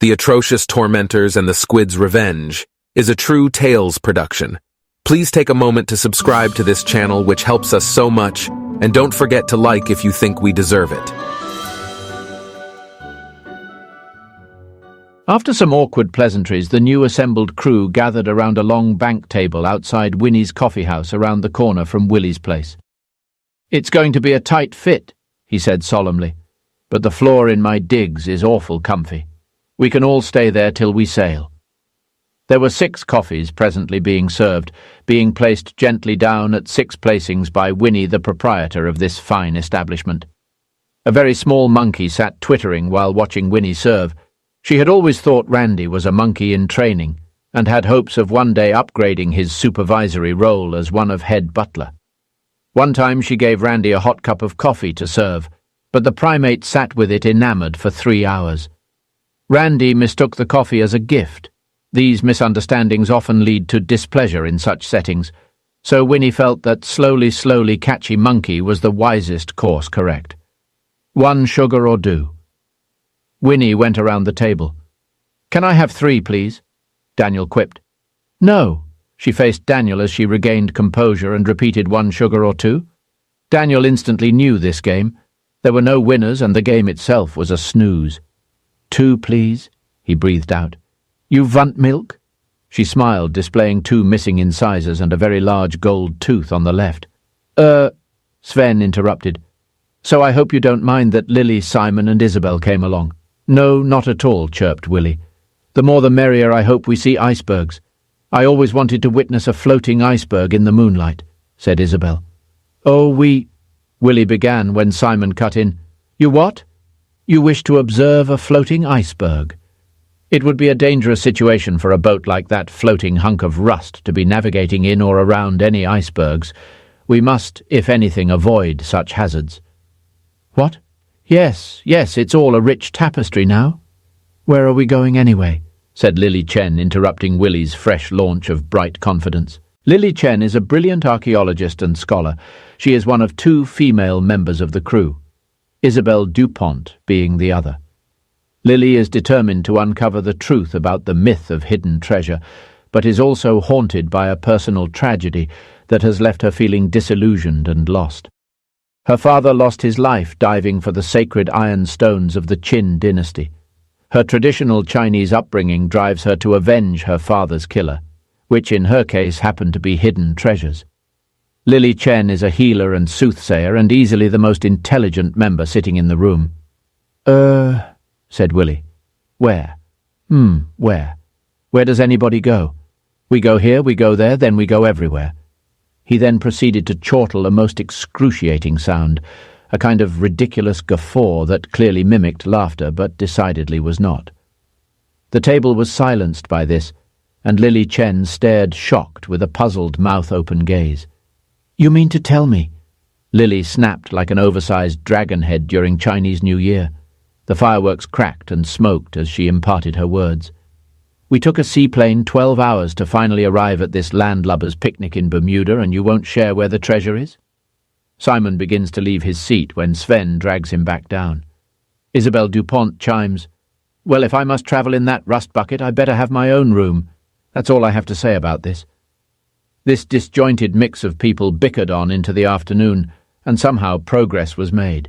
The Atrocious Tormentors and the Squids Revenge is a true Tales production. Please take a moment to subscribe to this channel, which helps us so much, and don't forget to like if you think we deserve it. After some awkward pleasantries, the new assembled crew gathered around a long bank table outside Winnie's coffee house around the corner from Willie's place. "It's going to be a tight fit," he said solemnly, "but the floor in my digs is awful comfy. We can all stay there till we sail." There were 6 coffees presently being served, being placed gently down at 6 placings by Winnie, the proprietor of this fine establishment. A very small monkey sat twittering while watching Winnie serve. She had always thought Randy was a monkey in training, and had hopes of one day upgrading his supervisory role as one of head butler. One time she gave Randy a hot cup of coffee to serve, but the primate sat with it enamored for 3 hours. Randy mistook the coffee as a gift. These misunderstandings often lead to displeasure in such settings, so Winnie felt that slowly catchy monkey was the wisest course correct. 1 sugar or do. Winnie went around the table. "Can I have 3, please?" Daniel quipped. "No." She faced Daniel as she regained composure and repeated 1 sugar or 2. Daniel instantly knew this game. There were no winners, and the game itself was a snooze. "2, please," he breathed out. "You want milk?" She smiled, displaying 2 missing incisors and a very large gold tooth on the left. Sven interrupted. "So I hope you don't mind that Lily, Simon and Isabel came along." "No, not at all," chirped Willie. "The more the merrier. I hope we see icebergs. I always wanted to witness a floating iceberg in the moonlight," said Isabel. "Oh, Willie began when Simon cut in. "You what? You wish to observe a floating iceberg? It would be a dangerous situation for a boat like that floating hunk of rust to be navigating in or around any icebergs. We must, if anything, avoid such hazards." "What? Yes, it's all a rich tapestry now." "Where are we going anyway?" said Lily Chen, interrupting Willie's fresh launch of bright confidence. Lily Chen is a brilliant archaeologist and scholar. She is one of 2 female members of the crew, Isabel DuPont being the other. Lily is determined to uncover the truth about the myth of hidden treasure, but is also haunted by a personal tragedy that has left her feeling disillusioned and lost. Her father lost his life diving for the sacred iron stones of the Qin dynasty. Her traditional Chinese upbringing drives her to avenge her father's killer, which in her case happened to be hidden treasures. Lily Chen is a healer and soothsayer, and easily the most intelligent member sitting in the room. Said Willie. "Where? Where? Where does anybody go? We go here, we go there, then we go everywhere." He then proceeded to chortle a most excruciating sound, a kind of ridiculous guffaw that clearly mimicked laughter, but decidedly was not. The table was silenced by this, and Lily Chen stared shocked with a puzzled mouth-open gaze. "You mean to tell me?" Lily snapped like an oversized dragon head during Chinese New Year. The fireworks cracked and smoked as she imparted her words. "We took a seaplane 12 hours to finally arrive at this landlubber's picnic in Bermuda, and you won't share where the treasure is?" Simon begins to leave his seat when Sven drags him back down. Isabel DuPont chimes, "Well, if I must travel in that rust bucket, I better have my own room. That's all I have to say about this." This disjointed mix of people bickered on into the afternoon, and somehow progress was made.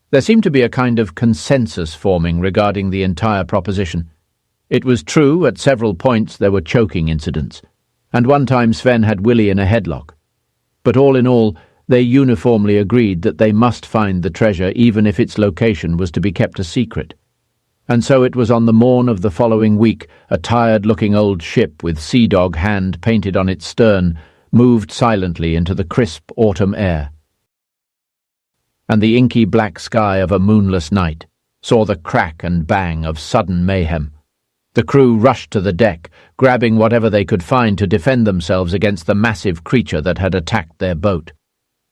There seemed to be a kind of consensus forming regarding the entire proposition. It was true, at several points there were choking incidents, and one time Sven had Willie in a headlock. But all in all, they uniformly agreed that they must find the treasure even if its location was to be kept a secret. And so it was on the morn of the following week, a tired-looking old ship with Sea Dog hand painted on its stern moved silently into the crisp autumn air. And the inky black sky of a moonless night saw the crack and bang of sudden mayhem. The crew rushed to the deck, grabbing whatever they could find to defend themselves against the massive creature that had attacked their boat.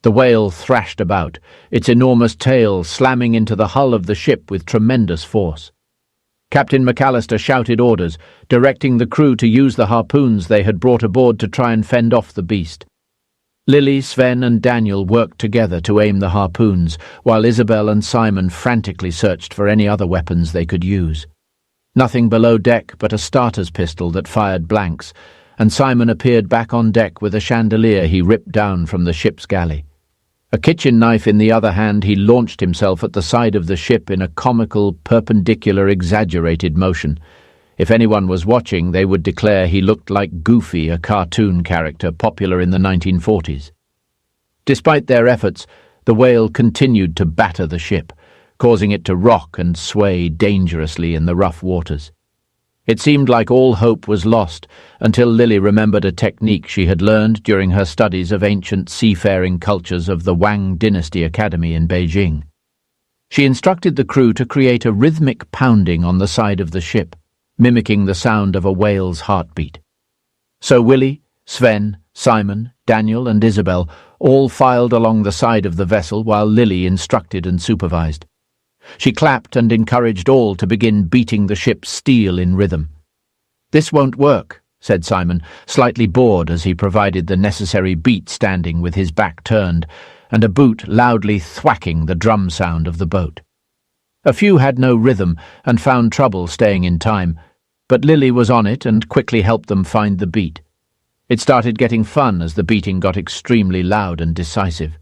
The whale thrashed about, its enormous tail slamming into the hull of the ship with tremendous force. Captain McAllister shouted orders, directing the crew to use the harpoons they had brought aboard to try and fend off the beast. Lily, Sven and Daniel worked together to aim the harpoons, while Isabel and Simon frantically searched for any other weapons they could use. Nothing below deck but a starter's pistol that fired blanks, and Simon appeared back on deck with a chandelier he ripped down from the ship's galley. A kitchen knife in the other hand, he launched himself at the side of the ship in a comical, perpendicular, exaggerated motion. If anyone was watching, they would declare he looked like Goofy, a cartoon character popular in the 1940s. Despite their efforts, the whale continued to batter the ship, causing it to rock and sway dangerously in the rough waters. It seemed like all hope was lost until Lily remembered a technique she had learned during her studies of ancient seafaring cultures of the Wang Dynasty Academy in Beijing. She instructed the crew to create a rhythmic pounding on the side of the ship, mimicking the sound of a whale's heartbeat. So Willie, Sven, Simon, Daniel, and Isabel all filed along the side of the vessel while Lily instructed and supervised. She clapped and encouraged all to begin beating the ship's steel in rhythm. "This won't work," said Simon, slightly bored as he provided the necessary beat standing with his back turned, and a boot loudly thwacking the drum sound of the boat. A few had no rhythm and found trouble staying in time, but Lily was on it and quickly helped them find the beat. It started getting fun as the beating got extremely loud and decisive.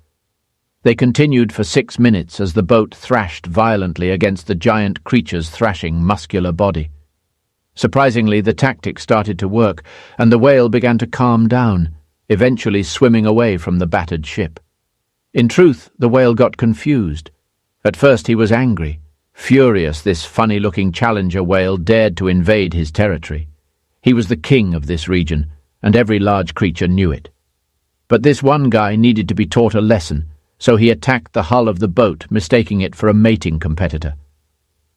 They continued for 6 minutes as the boat thrashed violently against the giant creature's thrashing, muscular body. Surprisingly, the tactics started to work, and the whale began to calm down, eventually swimming away from the battered ship. In truth, the whale got confused. At first he was angry, furious this funny-looking challenger whale dared to invade his territory. He was the king of this region, and every large creature knew it. But this one guy needed to be taught a lesson, so he attacked the hull of the boat, mistaking it for a mating competitor.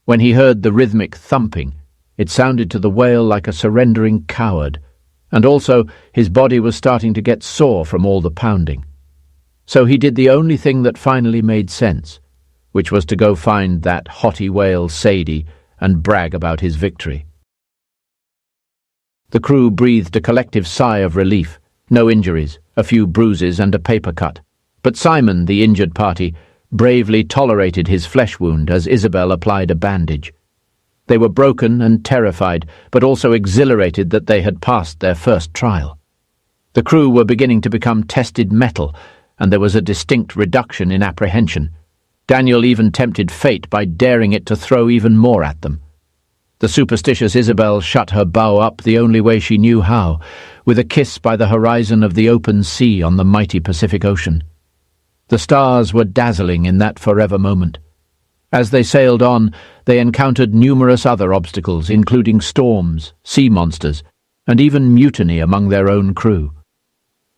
When he heard the rhythmic thumping, it sounded to the whale like a surrendering coward, and also his body was starting to get sore from all the pounding. So he did the only thing that finally made sense, which was to go find that haughty whale Sadie and brag about his victory. The crew breathed a collective sigh of relief. No injuries, a few bruises and a paper cut. But Simon, the injured party, bravely tolerated his flesh wound as Isabel applied a bandage. They were broken and terrified, but also exhilarated that they had passed their first trial. The crew were beginning to become tested metal, and there was a distinct reduction in apprehension. Daniel even tempted fate by daring it to throw even more at them. The superstitious Isabel shut her bow up the only way she knew how, with a kiss by the horizon of the open sea on the mighty Pacific Ocean. The stars were dazzling in that forever moment. As they sailed on, they encountered numerous other obstacles, including storms, sea monsters, and even mutiny among their own crew.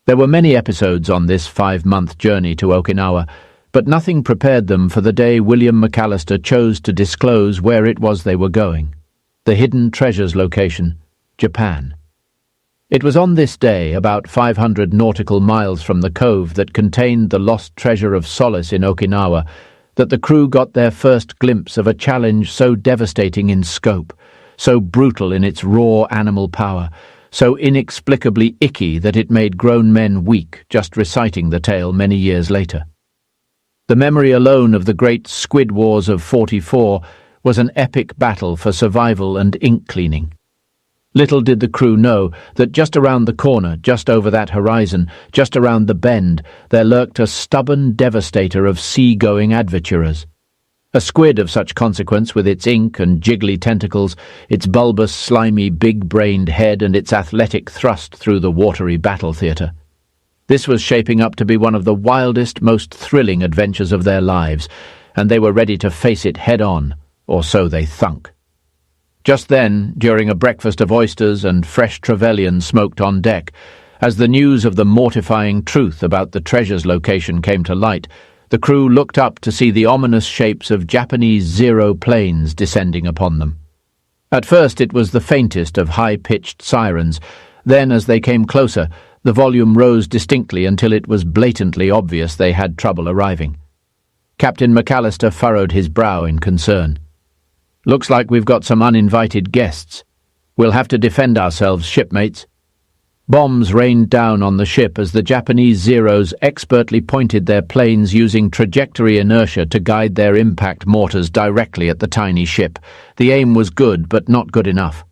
There were many episodes on this 5-month journey to Okinawa, but nothing prepared them for the day William McAllister chose to disclose where it was they were going. The hidden treasures location, Japan. It was on this day, about 500 nautical miles from the cove that contained the lost treasure of solace in Okinawa, that the crew got their first glimpse of a challenge so devastating in scope, so brutal in its raw animal power, so inexplicably icky that it made grown men weak just reciting the tale many years later. The memory alone of the great Squid Wars of '44 was an epic battle for survival and ink cleaning. Little did the crew know that just around the corner, just over that horizon, just around the bend, there lurked a stubborn devastator of sea-going adventurers. A squid of such consequence, with its ink and jiggly tentacles, its bulbous, slimy, big-brained head and its athletic thrust through the watery battle theatre. This was shaping up to be one of the wildest, most thrilling adventures of their lives, and they were ready to face it head-on, or so they thunk. Just then, during a breakfast of oysters and fresh Trevelyan smoked on deck, as the news of the mortifying truth about the treasure's location came to light, the crew looked up to see the ominous shapes of Japanese Zero planes descending upon them. At first it was the faintest of high-pitched sirens. Then, as they came closer, the volume rose distinctly until it was blatantly obvious they had trouble arriving. Captain McAllister furrowed his brow in concern. "Looks like we've got some uninvited guests. We'll have to defend ourselves, shipmates." Bombs rained down on the ship as the Japanese Zeros expertly pointed their planes using trajectory inertia to guide their impact mortars directly at the tiny ship. The aim was good, but not good enough.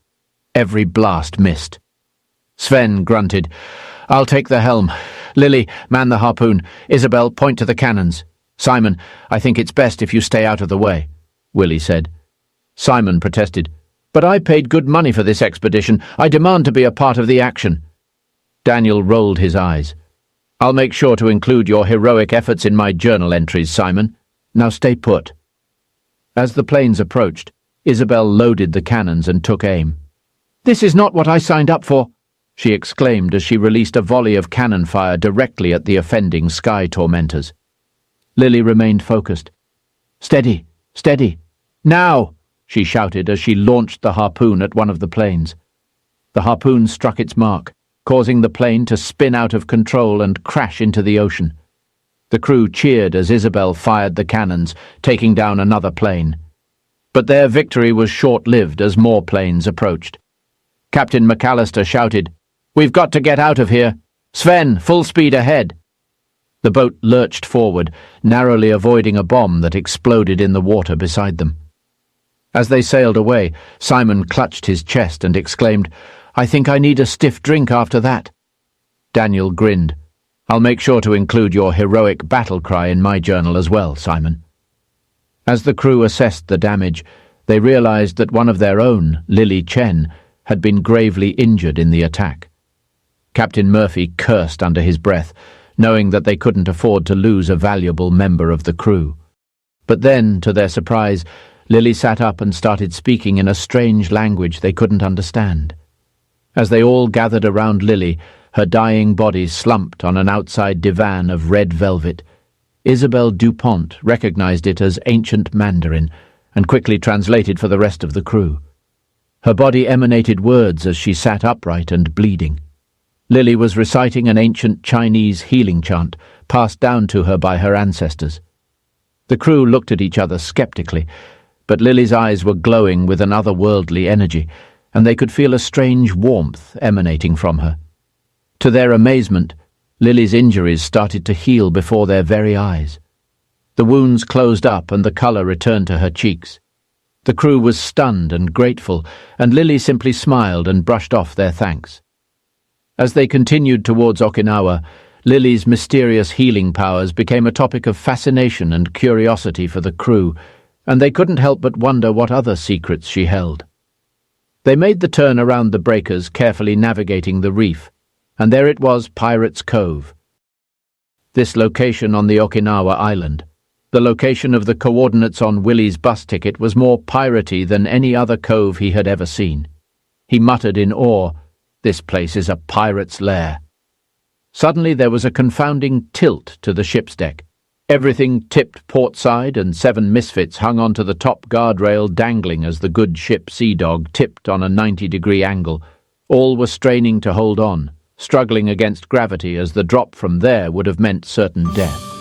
Every blast missed. Sven grunted. "I'll take the helm. Lily, man the harpoon. Isabel, point to the cannons. Simon, I think it's best if you stay out of the way," Willie said. Simon protested. "But I paid good money for this expedition. I demand to be a part of the action." Daniel rolled his eyes. "I'll make sure to include your heroic efforts in my journal entries, Simon. Now stay put." As the planes approached, Isabel loaded the cannons and took aim. "This is not what I signed up for," she exclaimed as she released a volley of cannon fire directly at the offending sky tormentors. Lily remained focused. "Steady, steady. Now!" she shouted as she launched the harpoon at one of the planes. The harpoon struck its mark, causing the plane to spin out of control and crash into the ocean. The crew cheered as Isabel fired the cannons, taking down another plane. But their victory was short-lived as more planes approached. Captain McAllister shouted, "We've got to get out of here. Sven, full speed ahead." The boat lurched forward, narrowly avoiding a bomb that exploded in the water beside them. As they sailed away, Simon clutched his chest and exclaimed, "I think I need a stiff drink after that." Daniel grinned. "I'll make sure to include your heroic battle cry in my journal as well, Simon." As the crew assessed the damage, they realized that one of their own, Lily Chen, had been gravely injured in the attack. Captain Murphy cursed under his breath, knowing that they couldn't afford to lose a valuable member of the crew. But then, to their surprise, Lily sat up and started speaking in a strange language they couldn't understand. As they all gathered around Lily, her dying body slumped on an outside divan of red velvet, Isabel DuPont recognized it as ancient Mandarin and quickly translated for the rest of the crew. Her body emanated words as she sat upright and bleeding. Lily was reciting an ancient Chinese healing chant passed down to her by her ancestors. The crew looked at each other skeptically, but Lily's eyes were glowing with an otherworldly energy, and they could feel a strange warmth emanating from her. To their amazement, Lily's injuries started to heal before their very eyes. The wounds closed up and the colour returned to her cheeks. The crew was stunned and grateful, and Lily simply smiled and brushed off their thanks. As they continued towards Okinawa, Lily's mysterious healing powers became a topic of fascination and curiosity for the crew, and they couldn't help but wonder what other secrets she held. They made the turn around the breakers, carefully navigating the reef, and there it was, Pirates' Cove. This location on the Okinawa island, the location of the coordinates on Willie's bus ticket, was more piratey than any other cove he had ever seen. He muttered in awe, "This place is a pirate's lair." Suddenly there was a confounding tilt to the ship's deck. Everything tipped portside, and 7 misfits hung onto the top guardrail, dangling as the good ship Sea Dog tipped on a 90-degree angle. All were straining to hold on, struggling against gravity, as the drop from there would have meant certain death.